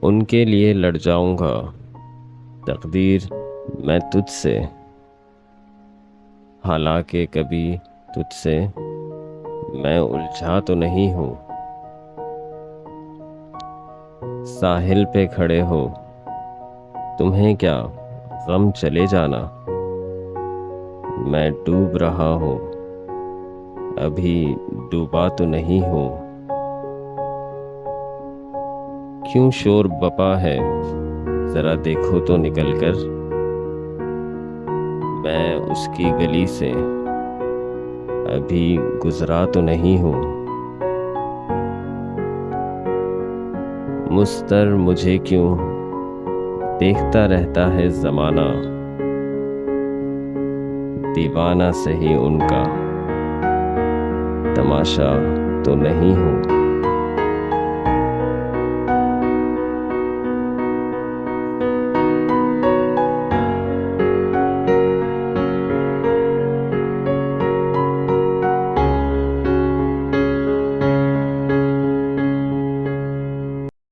उनके लिए लड़ जाऊंगा। तकदीर मैं तुझसे, हालांकि कभी तुझसे मैं उलझा तो नहीं हूँ। साहिल पे खड़े हो, तुम्हें क्या गम चले जाना। मैं डूब रहा हूँ, अभी डूबा तो नहीं हूँ। क्यों शोर बपा है, जरा देखो तो निकल कर। मैं उसकी गली से अभी गुजरा तो नहीं हूँ। मुस्तर मुझे क्यों देखता रहता है जमाना। दीवाना सही उनका, तमाशा तो नहीं हूँ।